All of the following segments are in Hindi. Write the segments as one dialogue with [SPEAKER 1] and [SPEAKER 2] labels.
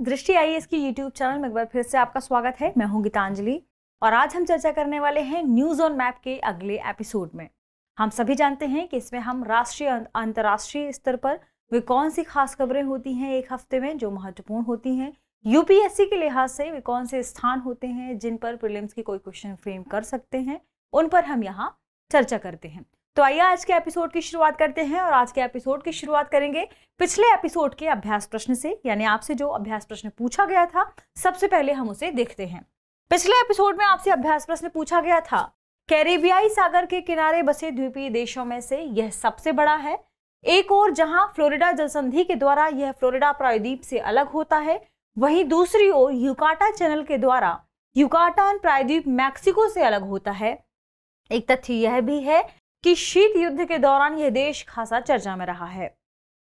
[SPEAKER 1] दृष्टि आईएएस की यूट्यूब चैनल में एक बार फिर से आपका स्वागत है। मैं हूं गीतांजलि और आज हम चर्चा करने वाले हैं न्यूज ऑन मैप के अगले एपिसोड में। हम सभी जानते हैं कि इसमें हम राष्ट्रीय अंतर्राष्ट्रीय स्तर पर वे कौन सी खास खबरें होती हैं एक हफ्ते में जो महत्वपूर्ण होती हैं, यूपीएससी के लिहाज से वे कौन से स्थान होते हैं जिन पर प्रीलिम्स की कोई क्वेश्चन फ्रेम कर सकते हैं, उन पर हम यहाँ चर्चा करते हैं। तो आइए आज के एपिसोड की शुरुआत करते हैं और आज के एपिसोड की शुरुआत करेंगे पिछले एपिसोड के अभ्यास प्रश्न से, यानी आपसे जो अभ्यास प्रश्न पूछा गया था सबसे पहले हम उसे देखते हैं। पिछले एपिसोड में आपसे अभ्यास प्रश्न पूछा गया था, कैरेबियाई सागर के किनारे बसे द्वीपीय देशों में से यह सबसे बड़ा है। एक और जहां फ्लोरिडा जलसंधि के द्वारा यह फ्लोरिडा प्रायद्वीप से अलग होता है, वहीं दूसरी ओर युकाटा चैनल के द्वारा युकाटान प्रायद्वीप मैक्सिको से अलग होता है। एक तथ्य यह भी है कि शीत युद्ध के दौरान यह देश खासा चर्चा में रहा है।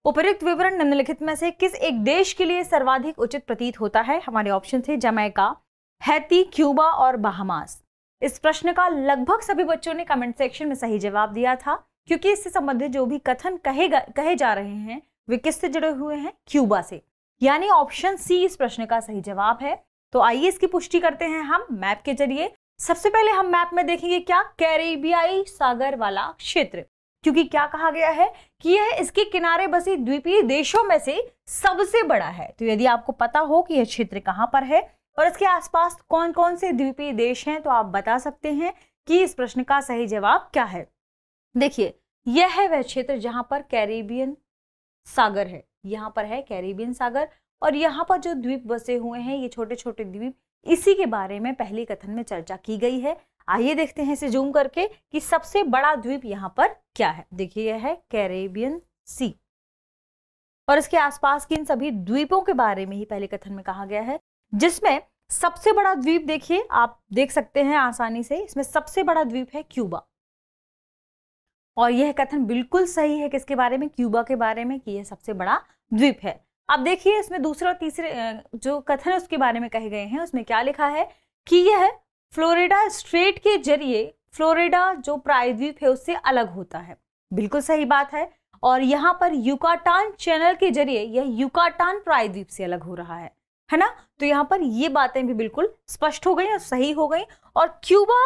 [SPEAKER 1] उपयुक्त विवरण निम्नलिखित में से किस एक देश के लिए सर्वाधिक उचित प्रतीत होता है? हमारे ऑप्शन थे जमैका, हैती, क्यूबा और बहामास। इस प्रश्न का लगभग सभी बच्चों ने कमेंट सेक्शन में सही जवाब दिया था, क्योंकि इससे संबंधित जो भी कथन कहे जा रहे हैं वे किससे जुड़े हुए हैं? क्यूबा से, यानी ऑप्शन सी इस प्रश्न का सही जवाब है। तो आइए इसकी पुष्टि करते हैं हम मैप के जरिए। सबसे पहले हम मैप में देखेंगे क्या? कैरेबियाई सागर वाला क्षेत्र, क्योंकि क्या कहा गया है कि यह इसके किनारे बसे द्वीपीय देशों में से सबसे बड़ा है। तो यदि आपको पता हो कि यह क्षेत्र कहां पर है और इसके आसपास कौन कौन से द्वीपीय देश हैं, तो आप बता सकते हैं कि इस प्रश्न का सही जवाब क्या है। देखिए, यह है वह क्षेत्र जहां पर कैरेबियन सागर है। यहाँ पर है कैरेबियन सागर और यहाँ पर जो द्वीप बसे हुए हैं ये छोटे छोटे द्वीप, इसी के बारे में पहले कथन में चर्चा की गई है। आइए देखते हैं इसे जूम करके कि सबसे बड़ा द्वीप यहाँ पर क्या है। देखिए, यह है कैरेबियन सी और इसके आसपास के इन सभी द्वीपों के बारे में ही पहले कथन में कहा गया है, जिसमें सबसे बड़ा द्वीप देखिए आप देख सकते हैं आसानी से, इसमें सबसे बड़ा द्वीप है क्यूबा। और यह कथन बिल्कुल सही है किसके बारे में? क्यूबा के बारे में, कि यह सबसे बड़ा द्वीप है। अब देखिए इसमें दूसरे और तीसरे जो कथन है उसके बारे में कहे गए हैं, उसमें क्या लिखा है कि यह फ्लोरिडा स्ट्रेट के जरिए फ्लोरिडा जो प्रायद्वीप है उससे अलग होता है। बिल्कुल सही बात है। और यहाँ पर युकाटान चैनल के जरिए यह युकाटान प्रायद्वीप से अलग हो रहा है ना। तो यहाँ पर ये बातें भी बिल्कुल स्पष्ट हो गई और सही हो गई। और क्यूबा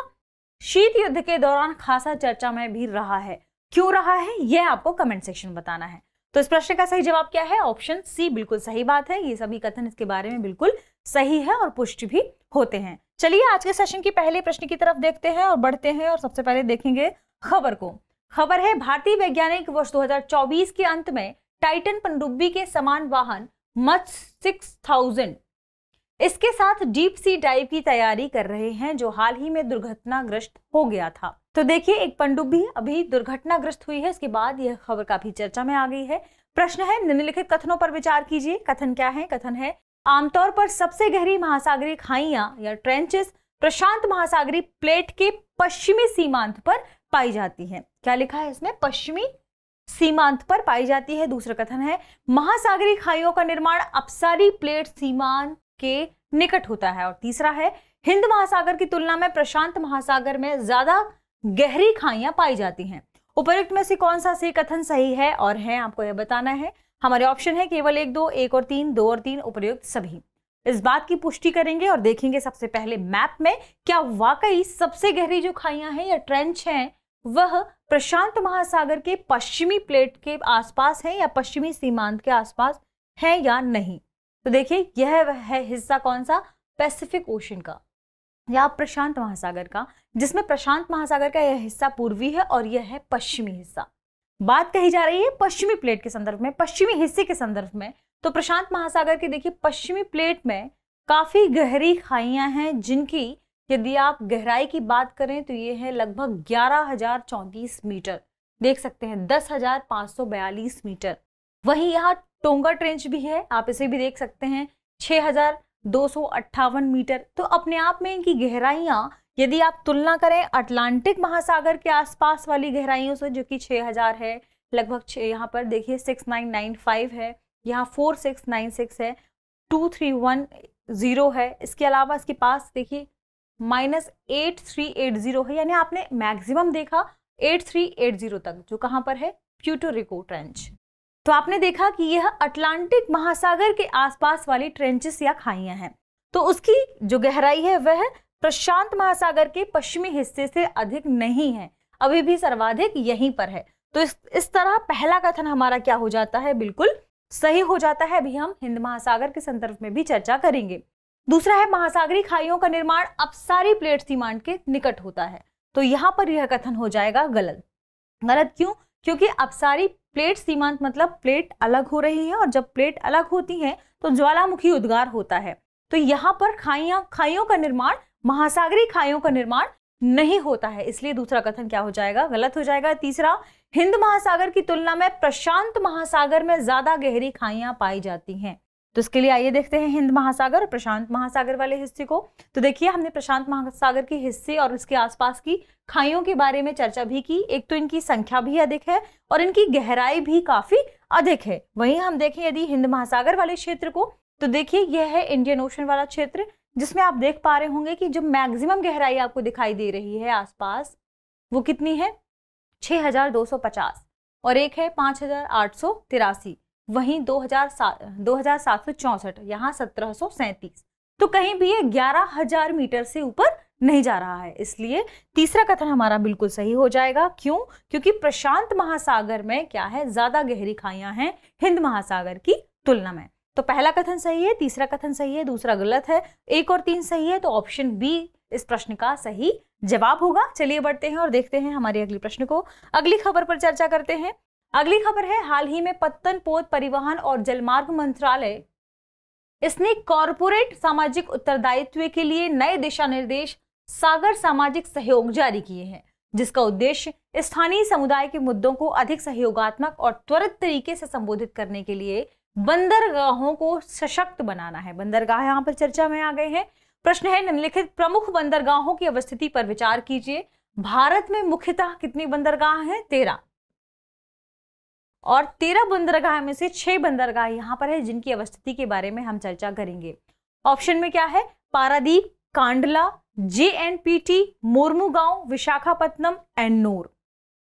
[SPEAKER 1] शीत युद्ध के दौरान खासा चर्चा में भी रहा है। क्यों रहा है यह आपको कमेंट सेक्शन में बताना है। तो इस प्रश्न का सही जवाब क्या है? ऑप्शन सी बिल्कुल सही बात है। ये सभी कथन इसके बारे में बिल्कुल सही है और पुष्टि भी होते हैं। चलिए आज के सेशन की पहले प्रश्न की तरफ देखते हैं और बढ़ते हैं और सबसे पहले देखेंगे खबर को। खबर है, भारतीय वैज्ञानिक वर्ष 2024 के अंत में टाइटन पनडुब्बी के समान वाहन मत्स्य 6000 इसके साथ डीप सी डाइव की तैयारी कर रहे हैं, जो हाल ही में दुर्घटनाग्रस्त हो गया था। तो देखिए, एक पनडुब्बी अभी दुर्घटनाग्रस्त हुई है, इसके बाद यह खबर काफी चर्चा में आ गई है। प्रश्न है, निम्नलिखित कथनों पर विचार कीजिए। कथन क्या है? कथन है, आमतौर पर सबसे गहरी महासागरीय खाइयां या ट्रेंचेस प्रशांत महासागरीय प्लेट के पश्चिमी सीमांत पर पाई जाती है। क्या लिखा है इसमें? पश्चिमी सीमांत पर पाई जाती है। दूसरा कथन है, महासागरीय खाइयों का निर्माण अपसारी प्लेट सीमांत के निकट होता है। और तीसरा है, हिंद महासागर की तुलना में प्रशांत महासागर में ज्यादा गहरी खाइयां पाई जाती हैं। उपयुक्त में से कौन सा सही कथन सही है और है आपको यह बताना है। हमारे ऑप्शन है केवल 1, 2, 1 और 3, 2 और 3 उपयुक्त सभी। इस बात की पुष्टि करेंगे और देखेंगे सबसे पहले मैप में क्या वाकई सबसे गहरी जो खाइयां हैं या ट्रेंच हैं वह प्रशांत महासागर के पश्चिमी प्लेट के आसपास है या पश्चिमी सीमांत के आसपास है या नहीं। तो देखिए, यह है हिस्सा कौन सा? पैसिफिक ओशन का या प्रशांत महासागर का, जिसमें प्रशांत महासागर का यह हिस्सा पूर्वी है और यह है पश्चिमी हिस्सा। बात कही जा रही है पश्चिमी प्लेट के संदर्भ में, पश्चिमी हिस्से के संदर्भ में। तो प्रशांत महासागर के देखिए पश्चिमी प्लेट में काफी गहरी खाइयां हैं, जिनकी यदि आप गहराई की बात करें तो ये है लगभग 11,034 मीटर, देख सकते हैं 10,542 मीटर। वहीं यहाँ टोंगा ट्रेंच भी है, आप इसे भी देख सकते हैं 6,258 मीटर। तो अपने आप में इनकी गहराइयां यदि आप तुलना करें अटलांटिक महासागर के आसपास वाली गहराइयों से, जो कि 6,000 है लगभग, यहाँ पर देखिए 6995 है, यहाँ 4696 है, 2310 है। इसके अलावा इसके पास देखिए -8380 है, यानी आपने मैक्सिमम देखा 8380 तक, जो कहाँ पर है? Puerto Rico trench. तो आपने देखा कि यह अटलांटिक महासागर के आसपास वाली ट्रेंचेस या खाइयां हैं। तो उसकी जो गहराई है वह प्रशांत महासागर के पश्चिमी हिस्से से अधिक नहीं है, अभी भी सर्वाधिक यहीं पर है। तो इस तरह पहला कथन हमारा क्या हो जाता है, बिल्कुल सही हो जाता है। अभी हम हिंद महासागर के संदर्भ में भी चर्चा करेंगे। दूसरा है, महासागरीय खाइयों का निर्माण अपसारी प्लेट सीमांत के निकट होता है। तो यहाँ पर यह कथन हो जाएगा गलत। गलत क्यों? क्योंकि अपसारी प्लेट सीमांत मतलब प्लेट अलग हो रही है, और जब प्लेट अलग होती है तो ज्वालामुखी उद्गार होता है। तो यहाँ पर खाइयों का निर्माण, महासागरीय खाइयों का निर्माण नहीं होता है, इसलिए दूसरा कथन क्या हो जाएगा, गलत हो जाएगा। तीसरा, हिंद महासागर की तुलना में प्रशांत महासागर में ज्यादा गहरी खाइयां पाई जाती हैं। तो इसके लिए आइए देखते हैं हिंद महासागर और प्रशांत महासागर वाले हिस्से को। तो देखिए, हमने प्रशांत महासागर के हिस्से और उसके आसपास की खाइयों के बारे में चर्चा भी की। एक तो इनकी संख्या भी अधिक है और इनकी गहराई भी काफी अधिक है। वहीं हम देखें यदि हिंद महासागर वाले क्षेत्र को, तो देखिए यह है इंडियन ओशन वाला क्षेत्र, जिसमें आप देख पा रहे होंगे कि जो मैक्सिमम गहराई आपको दिखाई दे रही है आसपास, वो कितनी है, 6250, और एक है 5883, वहीं 2764, यहाँ 1737। तो कहीं भी ये 11000 मीटर से ऊपर नहीं जा रहा है, इसलिए तीसरा कथन हमारा बिल्कुल सही हो जाएगा। क्यों? क्योंकि प्रशांत महासागर में क्या है, ज्यादा गहरी खाइयां हैं हिंद महासागर की तुलना में। तो पहला कथन सही है, तीसरा कथन सही है, दूसरा गलत है, 1 और 3 सही है। तो ऑप्शन बी इस प्रश्न का सही जवाब होगा। चलिए बढ़ते हैं और देखते हैं हमारे अगले प्रश्न को। अगली खबर पर चर्चा करते हैं। अगली खबर है, हाल ही में पत्तन पोत परिवहन और जलमार्ग मंत्रालय इसने कॉरपोरेट सामाजिक उत्तरदायित्व के लिए नए दिशा निर्देश सागर सामाजिक सहयोग जारी किए हैं, जिसका उद्देश्य स्थानीय समुदाय के मुद्दों को अधिक सहयोगात्मक और त्वरित तरीके से संबोधित करने के लिए बंदरगाहों को सशक्त बनाना है। बंदरगाह यहाँ पर चर्चा में आ गए हैं। प्रश्न है, निम्नलिखित प्रमुख बंदरगाहों की अवस्थिति पर विचार कीजिए। भारत में मुख्यतः कितनी बंदरगाह हैं? 13, और 13 बंदरगाह में से 6 बंदरगाह यहाँ पर है जिनकी अवस्थिति के बारे में हम चर्चा करेंगे। ऑप्शन में क्या है, पारादीप, कांडला, JNPT, मोरमुगांव, विशाखापत्तनम, एन्नूर।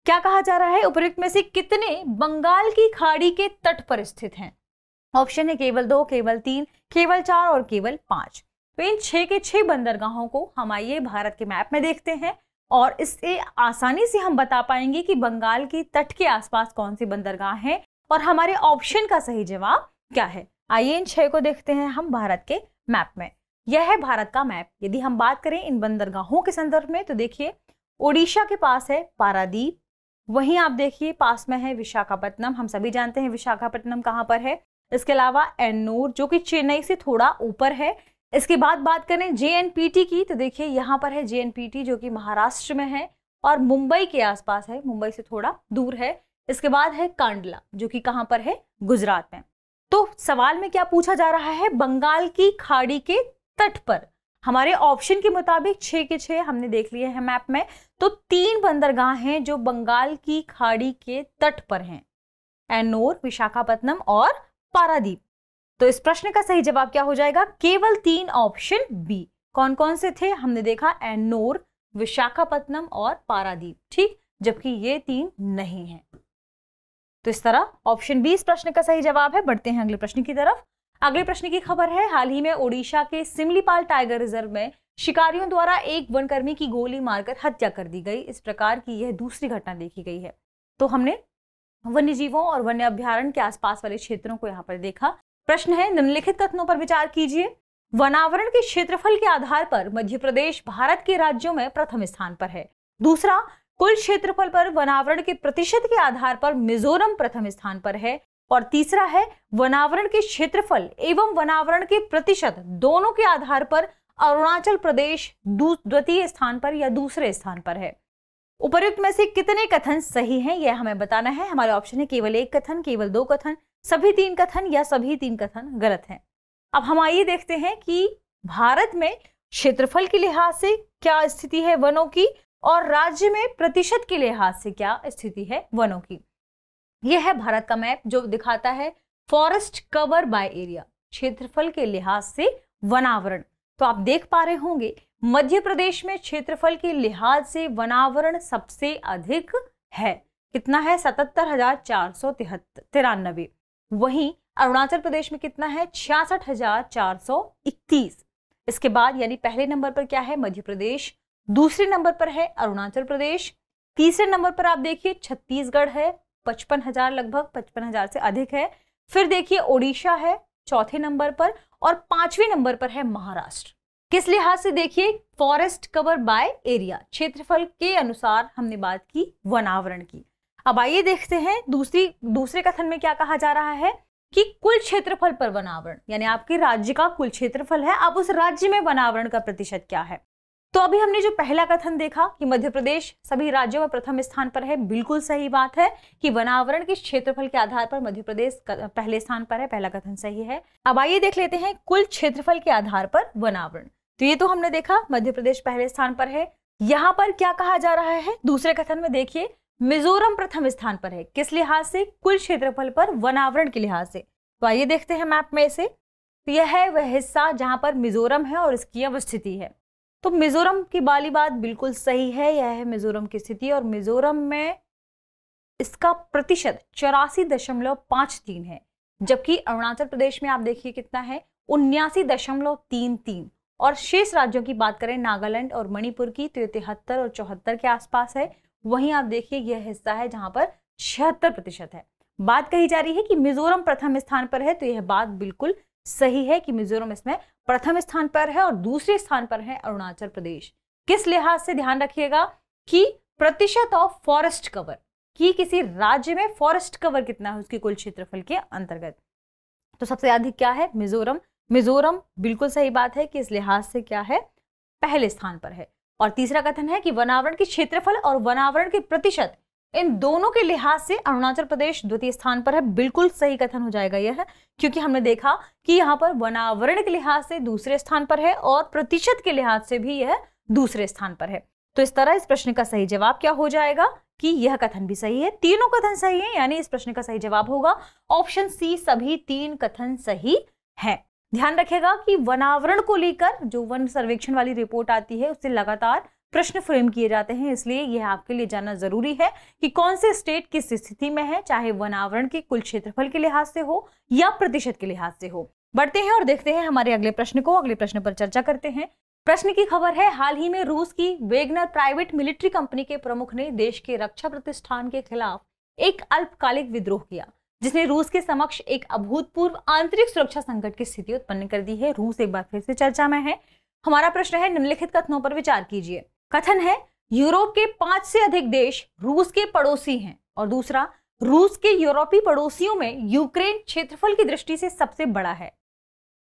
[SPEAKER 1] क्या कहा जा रहा है, उपरोक्त में से कितने बंगाल की खाड़ी के तट पर स्थित हैं? ऑप्शन है केवल 2, केवल 3, केवल 4 और केवल 5। तो इन 6 के 6 बंदरगाहों को हम आइए भारत के मैप में देखते हैं, और इससे आसानी से हम बता पाएंगे कि बंगाल की तट के आसपास कौन सी बंदरगाह है और हमारे ऑप्शन का सही जवाब क्या है। आइए इन 6 को देखते हैं हम भारत के मैप में। यह है भारत का मैप। यदि हम बात करें इन बंदरगाहों के संदर्भ में, तो देखिए ओडिशा के पास है पारादीप, वहीं आप देखिए पास में है विशाखापत्तनम। हम सभी जानते हैं विशाखापत्तनम कहाँ पर है। इसके अलावा एन्नूर, जो कि चेन्नई से थोड़ा ऊपर है। इसके बाद बात करें JNPT की, तो देखिए यहाँ पर है JNPT, जो कि महाराष्ट्र में है और मुंबई के आसपास है, मुंबई से थोड़ा दूर है। इसके बाद है कांडला, जो कि कहाँ पर है, गुजरात में। तो सवाल में क्या पूछा जा रहा है, बंगाल की खाड़ी के तट पर। हमारे ऑप्शन के मुताबिक 6 के 6 हमने देख लिए हैं मैप में। तो 3 बंदरगाह हैं जो बंगाल की खाड़ी के तट पर हैं, एन्नूर, विशाखापत्तनम और पारादीप। तो इस प्रश्न का सही जवाब क्या हो जाएगा, केवल 3, ऑप्शन बी। कौन कौन से थे, हमने देखा एन्नूर, विशाखापत्तनम और पारादीप, ठीक, जबकि ये 3 नहीं हैं। तो इस तरह ऑप्शन बी इस प्रश्न का सही जवाब है। बढ़ते हैं अगले प्रश्न की तरफ। अगले प्रश्न की खबर है, हाल ही में ओडिशा के सिमलीपाल टाइगर रिजर्व में शिकारियों द्वारा एक वनकर्मी की गोली मारकर हत्या कर दी गई। इस प्रकार की यह दूसरी घटना देखी गई है। तो हमने वन्यजीवों और वन्य अभ्यारण्य के आसपास वाले क्षेत्रों को यहाँ पर देखा। प्रश्न है, निम्नलिखित कथनों पर विचार कीजिए। वनावरण के क्षेत्रफल के आधार पर मध्य प्रदेश भारत के राज्यों में प्रथम स्थान पर है। दूसरा, कुल क्षेत्रफल पर वनावरण के प्रतिशत के आधार पर मिजोरम प्रथम स्थान पर है। और तीसरा है, वनावरण के क्षेत्रफल एवं वनावरण के प्रतिशत दोनों के आधार पर अरुणाचल प्रदेश द्वितीय स्थान पर या दूसरे स्थान पर है। उपर्युक्त में से कितने कथन सही हैं, यह हमें बताना है। हमारे ऑप्शन है केवल 1 कथन, केवल 2 कथन, सभी 3 कथन या सभी 3 कथन गलत हैं। अब हम आइए देखते हैं कि भारत में क्षेत्रफल के लिहाज से क्या स्थिति है वनों की, और राज्य में प्रतिशत के लिहाज से क्या स्थिति है वनों की। यह है भारत का मैप जो दिखाता है फॉरेस्ट कवर बाय एरिया, क्षेत्रफल के लिहाज से वनावरण। तो आप देख पा रहे होंगे मध्य प्रदेश में क्षेत्रफल के लिहाज से वनावरण सबसे अधिक है। कितना है 77,493। वहीं अरुणाचल प्रदेश में कितना है 66,431। इसके बाद यानी पहले नंबर पर क्या है मध्य प्रदेश, दूसरे नंबर पर है अरुणाचल प्रदेश, तीसरे नंबर पर आप देखिए छत्तीसगढ़ है 55,000, लगभग 55,000 से अधिक है। फिर देखिए ओडिशा है चौथे नंबर पर और पांचवें नंबर पर है महाराष्ट्र। किस लिहाज से देखिए फॉरेस्ट कवर बाय एरिया, क्षेत्रफल के अनुसार हमने बात की वनावरण की। अब आइए देखते हैं दूसरे कथन में क्या कहा जा रहा है कि कुल क्षेत्रफल पर वनावरण, यानी आपके राज्य का कुल क्षेत्रफल है, अब उस राज्य में वनावरण का प्रतिशत क्या है। तो अभी हमने जो पहला कथन देखा कि मध्य प्रदेश सभी राज्यों में प्रथम स्थान पर है, बिल्कुल सही बात है कि वनावरण के क्षेत्रफल के आधार पर मध्य प्रदेश पहले स्थान पर है, पहला कथन सही है। अब आइए देख लेते हैं कुल क्षेत्रफल के आधार पर वनावरण। तो ये तो हमने देखा मध्य प्रदेश पहले स्थान पर है। यहाँ पर क्या कहा जा रहा है दूसरे कथन में, देखिए मिजोरम प्रथम स्थान पर है। किस लिहाज से? कुल क्षेत्रफल पर वनावरण के लिहाज से। तो आइए देखते हैं मैप में से। तो यह है वह हिस्सा जहां पर मिजोरम है और इसकी अवस्थिति है। तो मिजोरम की वाली बात बिल्कुल सही है, यह है मिजोरम की स्थिति और मिजोरम में इसका प्रतिशत 84.53 है, जबकि अरुणाचल प्रदेश में आप देखिए कितना है 79.33। और शेष राज्यों की बात करें नागालैंड और मणिपुर की तो 73 और 74 के आसपास है। वहीं आप देखिए यह हिस्सा है जहां पर 76% है। बात कही जा रही है कि मिजोरम प्रथम स्थान पर है, तो यह बात बिल्कुल सही है कि मिजोरम इसमें प्रथम स्थान पर है और दूसरे स्थान पर है अरुणाचल प्रदेश। किस लिहाज से? ध्यान रखिएगा कि प्रतिशत ऑफ फॉरेस्ट कवर, कि किसी राज्य में फॉरेस्ट कवर कितना है उसकी कुल क्षेत्रफल के अंतर्गत। तो सबसे अधिक क्या है? मिजोरम। मिजोरम बिल्कुल सही बात है कि इस लिहाज से क्या है पहले स्थान पर है। और तीसरा कथन है कि वनावरण के क्षेत्रफल और वनावरण के प्रतिशत, इन दोनों के लिहाज से अरुणाचल प्रदेश द्वितीय स्थान पर है। बिल्कुल सही कथन हो जाएगा यह, क्योंकि हमने देखा कि यहाँ पर वनावरण के लिहाज से दूसरे स्थान पर है और प्रतिशत के लिहाज से भी यह दूसरे स्थान पर है। तो इस तरह इस प्रश्न का सही जवाब क्या हो जाएगा कि यह कथन भी सही है, तीनों कथन सही है, यानी इस प्रश्न का सही जवाब होगा ऑप्शन सी, सभी 3 कथन सही है। ध्यान रखिएगा कि वनावरण को लेकर जो वन सर्वेक्षण वाली रिपोर्ट आती है उससे लगातार प्रश्न फ्रेम किए जाते हैं, इसलिए यह आपके लिए जानना जरूरी है कि कौन से स्टेट किस स्थिति में है, चाहे वनावरण के कुल क्षेत्रफल के लिहाज से हो या प्रतिशत के लिहाज से हो। बढ़ते हैं और देखते हैं हमारे अगले प्रश्न को। अगले प्रश्न पर चर्चा करते हैं। प्रश्न की खबर है, हाल ही में रूस की वेगनर प्राइवेट मिलिट्री कंपनी के प्रमुख ने देश के रक्षा प्रतिष्ठान के खिलाफ एक अल्पकालिक विद्रोह किया, जिसने रूस के समक्ष एक अभूतपूर्व आंतरिक सुरक्षा संकट की स्थिति उत्पन्न कर दी है। रूस एक बार फिर से चर्चा में है। हमारा प्रश्न है, निम्नलिखित कथनों पर विचार कीजिए। कथन है, यूरोप के 5 से अधिक देश रूस के पड़ोसी हैं, और दूसरा, रूस के यूरोपीय पड़ोसियों में यूक्रेन क्षेत्रफल की दृष्टि से सबसे बड़ा है।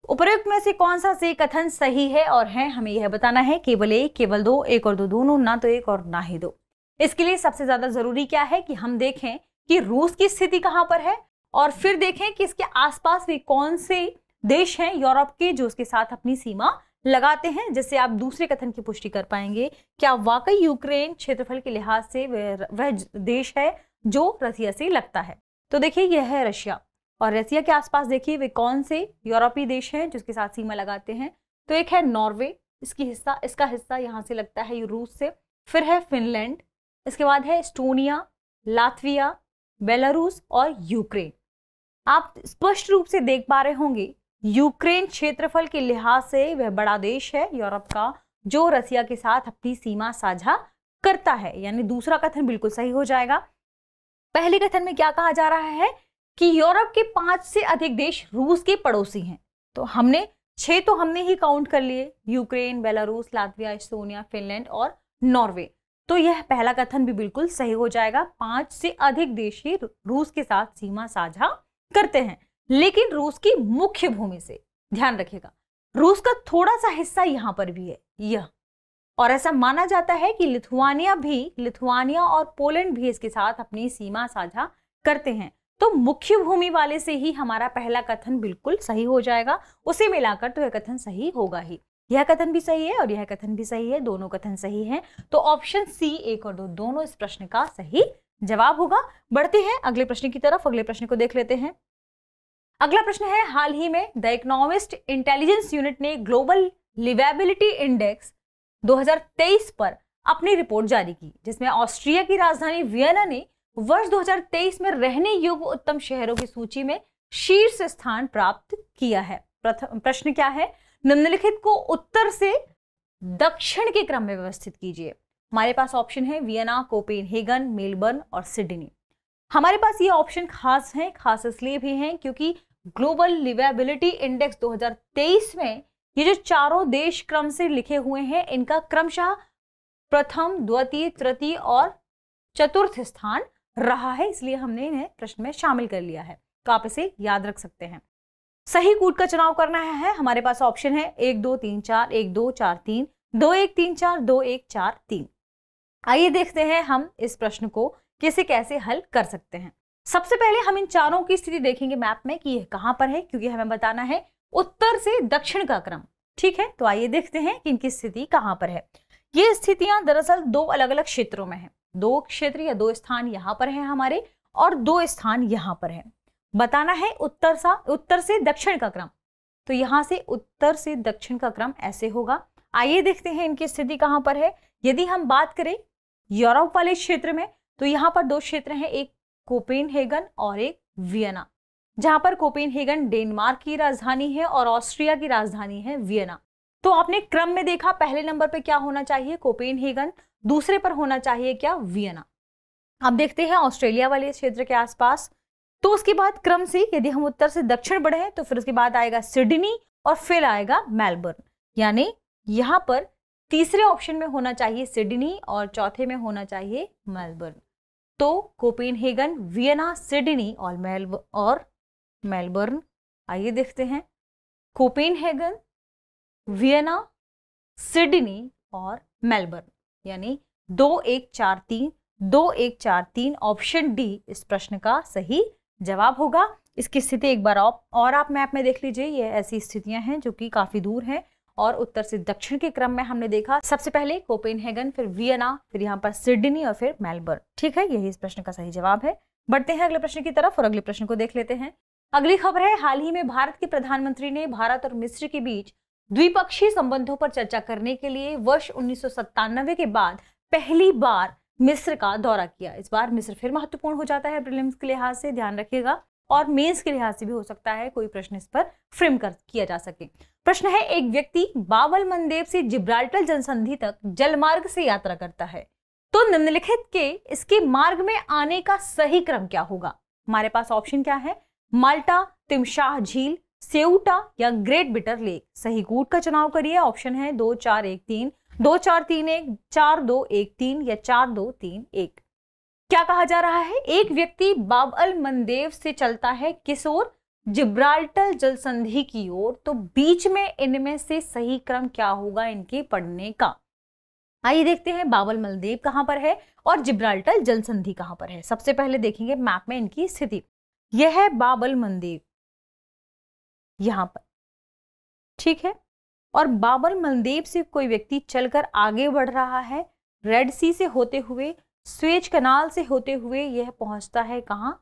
[SPEAKER 1] उपरोक्त में से कौन सा से कथन सही है और है हमें यह बताना है। केवल एक, केवल दो, एक और दो दोनों, ना तो एक और ना ही दो। इसके लिए सबसे ज्यादा जरूरी क्या है कि हम देखें कि रूस की स्थिति कहां पर है और फिर देखें कि इसके आसपास भी कौन से देश हैं यूरोप के जो उसके साथ अपनी सीमा लगाते हैं, जिससे आप दूसरे कथन की पुष्टि कर पाएंगे क्या वाकई यूक्रेन क्षेत्रफल के लिहाज से वह देश है जो रसिया से लगता है। तो देखिए यह है रशिया, और रसिया के आसपास देखिए वे कौन से यूरोपीय देश हैं जिसके साथ सीमा लगाते हैं। तो एक है नॉर्वे, इसका हिस्सा यहाँ से लगता है रूस से। फिर है फिनलैंड, इसके बाद है एस्टोनिया, लातविया, बेलारूस और यूक्रेन। आप स्पष्ट रूप से देख पा रहे होंगे यूक्रेन क्षेत्रफल के लिहाज से वह बड़ा देश है यूरोप का जो रसिया के साथ अपनी सीमा साझा करता है, यानी दूसरा कथन बिल्कुल सही हो जाएगा। पहले कथन में क्या कहा जा रहा है कि यूरोप के 5 से अधिक देश रूस के पड़ोसी हैं। तो हमने 6 तो हमने ही काउंट कर लिए, Ukraine, Belarus, Latvia, Estonia, Finland और नॉर्वे। तो यह पहला कथन भी बिल्कुल सही हो जाएगा। 5 से अधिक देश ही रूस के साथ सीमा साझा करते हैं, लेकिन रूस की मुख्य भूमि से। ध्यान रखिएगा रूस का थोड़ा सा हिस्सा यहां पर भी है यह, और ऐसा माना जाता है कि लिथुआनिया और पोलैंड भी इसके साथ अपनी सीमा साझा करते हैं। तो मुख्य भूमि वाले से ही हमारा पहला कथन बिल्कुल सही हो जाएगा, उसे मिलाकर तो यह कथन सही होगा ही। यह कथन भी सही है और यह कथन भी सही है, दोनों कथन सही हैं। तो ऑप्शन सी, 1 और 2 दोनों इस प्रश्न का सही जवाब होगा। बढ़ते हैं अगले प्रश्न की तरफ, अगले प्रश्न को देख लेते हैं। अगला प्रश्न है, हाल ही में द इकोनॉमिस्ट इंटेलिजेंस यूनिट ने ग्लोबल लिवेबिलिटी इंडेक्स 2023 पर अपनी रिपोर्ट जारी की, जिसमें ऑस्ट्रिया की राजधानी वियना ने वर्ष 2023 में रहने योग्य उत्तम शहरों की सूची में शीर्ष स्थान प्राप्त किया है। प्रश्न क्या है? निम्नलिखित को उत्तर से दक्षिण के क्रम में व्यवस्थित कीजिए। हमारे पास ऑप्शन है वियना, कोपेनहेगन, मेलबर्न और सिडनी। हमारे पास ये ऑप्शन खास हैं, खास इसलिए भी हैं क्योंकि ग्लोबल लिवेबिलिटी इंडेक्स 2023 में ये जो चारों देश क्रम से लिखे हुए हैं, इनका क्रमशः प्रथम, द्वितीय, तृतीय और चतुर्थ स्थान रहा है, इसलिए हमने इन्हें प्रश्न में शामिल कर लिया है। तो आप इसे याद रख सकते हैं। सही कूट का चुनाव करना है। हमारे पास ऑप्शन है 1 2 3 4, 1 2 4 3, 2 1 3 4, 2 1 4 3। आइए देखते हैं हम इस प्रश्न को कैसे हल कर सकते हैं। सबसे पहले हम इन चारों की स्थिति देखेंगे मैप में कि यह कहां पर है, क्योंकि हमें बताना है उत्तर से दक्षिण का क्रम। ठीक है, तो आइए देखते हैं कि इनकी स्थिति कहां पर है। ये स्थितियां दरअसल दो अलग अलग क्षेत्रों में है। दो क्षेत्र या दो स्थान यहां पर है हमारे, और दो स्थान यहां पर है। बताना है उत्तर से दक्षिण का क्रम। तो यहां से उत्तर से दक्षिण का क्रम ऐसे होगा। आइए देखते हैं इनकी स्थिति कहां पर है। यदि हम बात करें यूरोप वाले क्षेत्र में, तो यहां पर दो क्षेत्र हैं, एक कोपेनहेगन और एक वियना, जहां पर कोपेनहेगन डेनमार्क की राजधानी है और ऑस्ट्रिया की राजधानी है वियना। तो आपने क्रम में देखा, पहले नंबर पे क्या होना चाहिए? कोपेनहेगन, दूसरे पर होना चाहिए क्या? वियना। अब देखते हैं ऑस्ट्रेलिया वाले क्षेत्र के आसपास। तो उसके बाद क्रम से यदि हम उत्तर से दक्षिण बढ़े तो फिर उसके बाद आएगा सिडनी और फिर आएगा मेलबर्न। यानी यहां पर तीसरे ऑप्शन में होना चाहिए सिडनी और चौथे में होना चाहिए मेलबर्न। तो कोपेनहेगन, वियना, सिडनी और मेलबर्न। आइए देखते हैं कोपेनहेगन, वियना, सिडनी और मेलबर्न, यानी 2 1 4 3, 2 1 4 3 ऑप्शन डी इस प्रश्न का सही जवाब होगा। इसकी स्थिति एक बार और आप मैप में देख लीजिए। ये ऐसी स्थितियां हैं जो कि काफी दूर हैं और उत्तर से दक्षिण के क्रम में हमने देखा, सबसे पहले कोपेनहेगन, फिर वियना, फिर यहाँ पर सिडनी और फिर मेलबर्न। ठीक है, यही इस प्रश्न का सही जवाब है। बढ़ते हैं अगले प्रश्न की तरफ और अगले प्रश्न को देख लेते हैं। अगली खबर है, हाल ही में भारत के प्रधानमंत्री ने भारत और मिस्र के बीच द्विपक्षीय संबंधों पर चर्चा करने के लिए वर्ष 1997 के बाद पहली बार मिस्र का दौरा किया। इस बार मिस्र फिर महत्वपूर्ण हो जाता है प्रीलिम्स के लिहाज से, ध्यान रखिएगा, और मेंस के लिहाज से भी हो सकता है कोई प्रश्न इस पर फ्रेम किया जा सके। प्रश्न है, एक व्यक्ति बाब अल मंदेब से जिब्राल्टर जलसंधि तक जलमार्ग से यात्रा करता है, तो निम्नलिखित के इसके मार्ग में आने का सही क्रम क्या होगा? हमारे पास ऑप्शन क्या है? माल्टा, तिमशाह झील, सेउटा या ग्रेट बिटर लेक। सही कूट का चुनाव करिए। ऑप्शन है 2 4 1 3, 2 4 3 1, 4 2 1 3 या 4 2 3 1। क्या कहा जा रहा है? एक व्यक्ति बाब अल मंदेब से चलता है किस ओर? जिब्राल्टर जलसंधि की ओर। तो बीच में इनमें से सही क्रम क्या होगा इनके पढ़ने का? आइए देखते हैं बाब अल मंदेब कहां पर है और जिब्राल्टर जलसंधि कहां पर है। सबसे पहले देखेंगे मैप में इनकी स्थिति। यह है बाब अल मंदेब यहां पर, ठीक है, और बाब अल मंदेब से कोई व्यक्ति चलकर आगे बढ़ रहा है, रेड सी से होते हुए, स्वेज कनाल से होते हुए यह पहुंचता है कहां?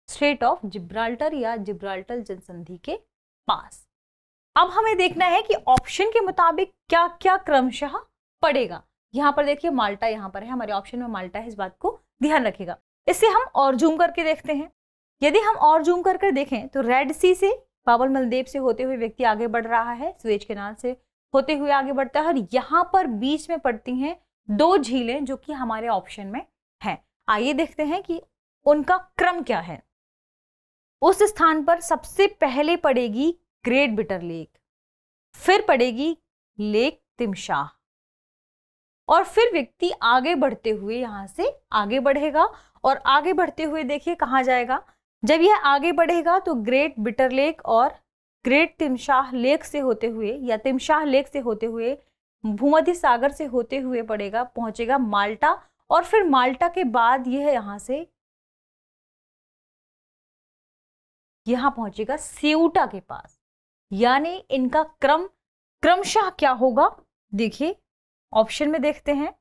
[SPEAKER 1] स्ट्रेट ऑफ जिब्राल्टर या जिब्राल्टर जलसंधि के पास। अब हमें देखना है कि ऑप्शन के मुताबिक क्या क्या क्रमशः पड़ेगा। यहां पर देखिए माल्टा यहां पर है, हमारे ऑप्शन में माल्टा है, इस बात को ध्यान रखिएगा। इसे हम और जूम करके देखते हैं। यदि हम और जूम करके देखें तो रेड सी से बाब अल मंदेब से होते हुए व्यक्ति आगे बढ़ रहा है, स्वेज कैनाल से होते हुए आगे बढ़ता है, और यहां पर बीच में पड़ती हैं दो झीलें जो कि हमारे ऑप्शन में है। आइए देखते हैं कि उनका क्रम क्या है। उस स्थान पर सबसे पहले पड़ेगी ग्रेट बिटर लेक, फिर पड़ेगी लेक तिमशाह, और फिर व्यक्ति आगे बढ़ते हुए यहां से आगे बढ़ेगा और आगे बढ़ते हुए देखिए कहां जाएगा। जब यह आगे बढ़ेगा तो ग्रेट बिटर लेक और ग्रेट तिमशाह लेक से होते हुए या तिमशाह लेक से होते हुए भूमध्य सागर से होते हुए पहुंचेगा माल्टा, और फिर माल्टा के बाद यह यहां से यहां पहुंचेगा सेउटा के पास। यानी इनका क्रमशः क्या होगा? देखिए ऑप्शन में देखते हैं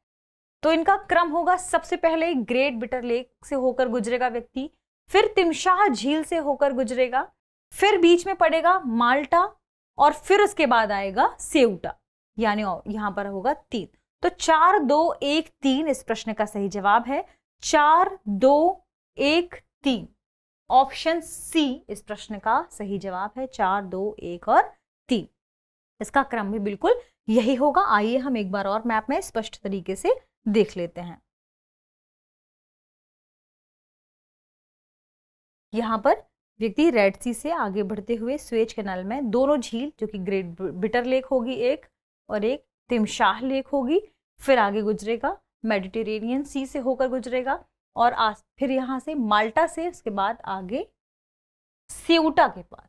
[SPEAKER 1] तो इनका क्रम होगा, सबसे पहले ग्रेट बिटर लेक से होकर गुजरेगा व्यक्ति, फिर तिमशाह झील से होकर गुजरेगा, फिर बीच में पड़ेगा माल्टा और फिर उसके बाद आएगा सेउटा। यानी यहां पर होगा 3। तो 4 2 1 3 इस प्रश्न का सही जवाब है। 4, 2, 1, 3। ऑप्शन सी इस प्रश्न का सही जवाब है। 4, 2, 1 और 3। इसका क्रम भी बिल्कुल यही होगा। आइए हम एक बार और मैप में स्पष्ट तरीके से देख लेते हैं। यहाँ पर व्यक्ति रेड सी से आगे बढ़ते हुए स्वेज कैनाल में दोनों झील, जो कि ग्रेट बिटर लेक होगी एक और एक तिमशाह लेक होगी, फिर आगे गुजरेगा, मेडिटेरेनियन सी से होकर गुजरेगा और फिर यहाँ से माल्टा से उसके बाद आगे सेउटा के पास।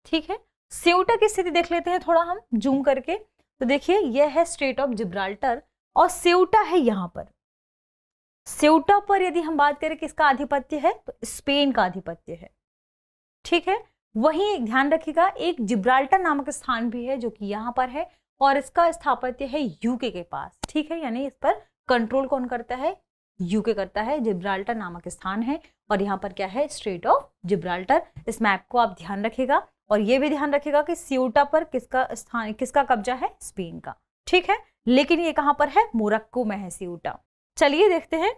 [SPEAKER 1] ठीक है, सेउटा की स्थिति देख लेते हैं थोड़ा हम जूम करके। तो देखिए यह है स्ट्रेट ऑफ जिब्राल्टर और सेउटा है यहाँ पर। सेउटा पर यदि हम बात करें किसका आधिपत्य है, तो स्पेन का आधिपत्य है। ठीक है, वहीं ध्यान रखिएगा एक जिब्राल्टर नामक स्थान भी है जो कि यहाँ पर है और इसका स्थापत्य है यूके के पास। ठीक है, यानी इस पर कंट्रोल कौन करता है, यूके करता है। जिब्राल्टर नामक स्थान है और यहाँ पर क्या है, स्ट्रेट ऑफ जिब्राल्टर। इस मैप को आप ध्यान रखिएगा और ये भी ध्यान रखिएगा कि सेउटा पर किसका स्थान, किसका कब्जा है, स्पेन का। ठीक है, लेकिन ये कहां पर है, मोरक्को में है सेउटा। चलिए देखते हैं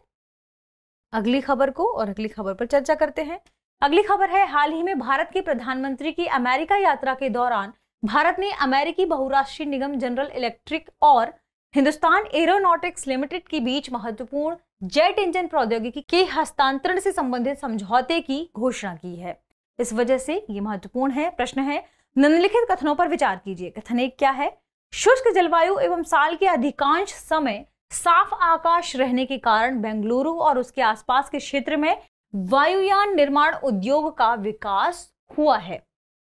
[SPEAKER 1] अगली खबर को और अगली खबर पर चर्चा करते हैं। अगली खबर है, हाल ही में भारत के प्रधानमंत्री की अमेरिका यात्रा के दौरान भारत ने अमेरिकी बहुराष्ट्रीय निगम जनरल इलेक्ट्रिक और हिंदुस्तान एरोनॉटिक्स लिमिटेड के बीच महत्वपूर्ण जेट इंजन प्रौद्योगिकी के हस्तांतरण से संबंधित समझौते की घोषणा की है। इस वजह से ये महत्वपूर्ण है। प्रश्न है, निम्नलिखित कथनों पर विचार कीजिए। कथन एक क्या है, शुष्क जलवायु एवं साल के अधिकांश समय साफ आकाश रहने के कारण बेंगलुरु और उसके आसपास के क्षेत्र में वायुयान निर्माण उद्योग का विकास हुआ है।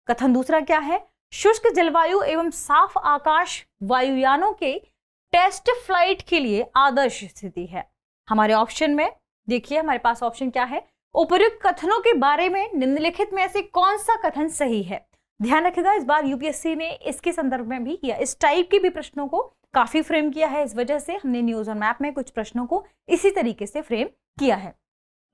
[SPEAKER 1] कथन दूसरा क्या है, शुष्क जलवायु एवं साफ आकाश वायुयानों के टेस्ट फ्लाइट के लिए आदर्श स्थिति है। हमारे ऑप्शन में देखिए, हमारे पास ऑप्शन क्या है, उपर्युक्त कथनों के बारे में निम्नलिखित में से कौन सा कथन सही है। ध्यान रखिएगा इस बार यूपीएससी ने इसके संदर्भ में भी या इस टाइप के भी प्रश्नों को काफी फ्रेम किया है। इस वजह से हमने न्यूज ऑन मैप में कुछ प्रश्नों को इसी तरीके से फ्रेम किया है।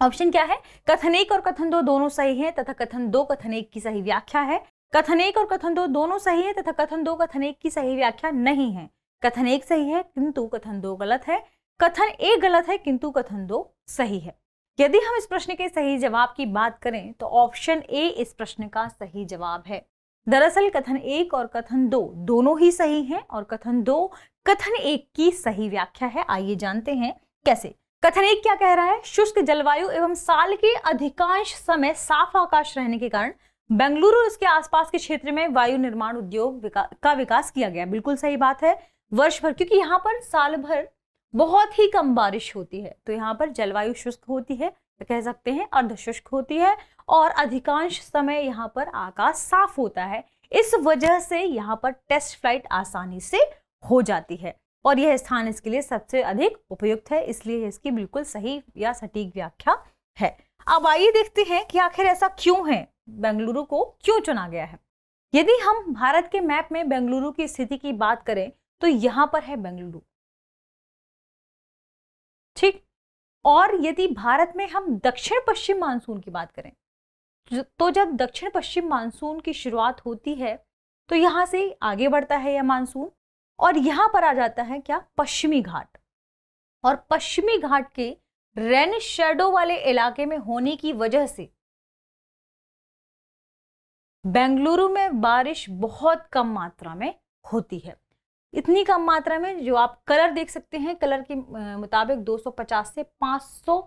[SPEAKER 1] ऑप्शन क्या है, कथन 1 और कथन 2 दोनों सही है तथा कथन 2 कथन 1 की सही व्याख्या है। कथन 1 और कथन 2 दोनों सही है तथा कथन 2 कथन 1 की सही व्याख्या नहीं है। कथन 1 सही है किंतु कथन 2 गलत है। कथन 1 गलत है किंतु कथन 2 सही है। यदि हम इस प्रश्न के सही जवाब की बात करें तो ऑप्शन ए इस प्रश्न का सही जवाब है। दरअसल कथन 1 और कथन 2 दोनों ही सही हैं और कथन 2 कथन 1 की सही व्याख्या है। आइए जानते हैं कैसे। कथन 1 क्या कह रहा है, शुष्क जलवायु एवं साल के अधिकांश समय साफ आकाश रहने के कारण बेंगलुरु और उसके आसपास के क्षेत्र में वायु निर्माण उद्योग का विकास किया गया। बिल्कुल सही बात है। वर्ष भर, क्योंकि यहाँ पर साल भर बहुत ही कम बारिश होती है तो यहाँ पर जलवायु शुष्क होती है, तो कह सकते हैं अर्ध शुष्क होती है और अधिकांश समय यहाँ पर आकाश साफ होता है। इस वजह से यहाँ पर टेस्ट फ्लाइट आसानी से हो जाती है और यह स्थान इसके लिए सबसे अधिक उपयुक्त है, इसलिए इसकी बिल्कुल सही या सटीक व्याख्या है। अब आइए देखते हैं कि आखिर ऐसा क्यों है, बेंगलुरु को क्यों चुना गया है। यदि हम भारत के मैप में बेंगलुरु की स्थिति की बात करें तो यहाँ पर है बेंगलुरु। ठीक, और यदि भारत में हम दक्षिण पश्चिम मानसून की बात करें तो जब दक्षिण पश्चिम मानसून की शुरुआत होती है तो यहां से आगे बढ़ता है यह मानसून और यहां पर आ जाता है क्या, पश्चिमी घाट। और पश्चिमी घाट के रेन शेडो वाले इलाके में होने की वजह से बेंगलुरु में बारिश बहुत कम मात्रा में होती है। इतनी कम मात्रा में जो आप कलर देख सकते हैं, कलर के मुताबिक 250 से 500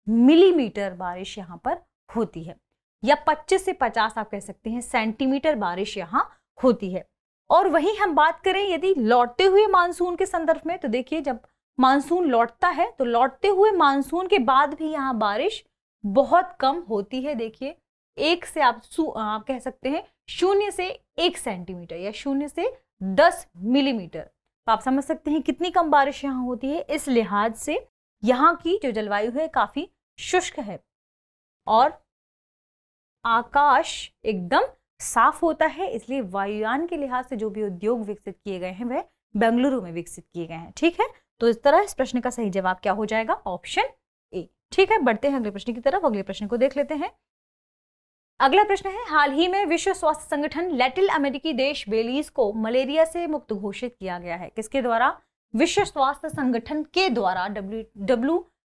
[SPEAKER 1] मिलीमीटर बारिश यहाँ पर होती है या 25 से 50 आप कह सकते हैं सेंटीमीटर बारिश यहाँ होती है। और वहीं हम बात करें यदि लौटते हुए मानसून के संदर्भ में तो देखिए, जब मानसून लौटता है तो लौटते हुए मानसून के बाद भी यहाँ बारिश बहुत कम होती है। देखिए 1 से आप कह सकते हैं 0 से 1 सेंटीमीटर या 0 से 10 मिलीमीटर। तो आप समझ सकते हैं कितनी कम बारिश यहाँ होती है। इस लिहाज से यहाँ की जो जलवायु है काफी शुष्क है और आकाश एकदम साफ होता है, इसलिए वायुयान के लिहाज से जो भी उद्योग विकसित किए गए हैं वह बेंगलुरु में विकसित किए गए हैं। ठीक है, तो इस तरह इस प्रश्न का सही जवाब क्या हो जाएगा, ऑप्शन ए। ठीक है, बढ़ते हैं अगले प्रश्न की तरफ। अगले प्रश्न को देख लेते हैं। अगला प्रश्न है, हाल ही में विश्व स्वास्थ्य संगठन लैटिन अमेरिकी देश बेलीज को मलेरिया से मुक्त घोषित किया गया है। किसके द्वारा, विश्व स्वास्थ्य संगठन के द्वारा,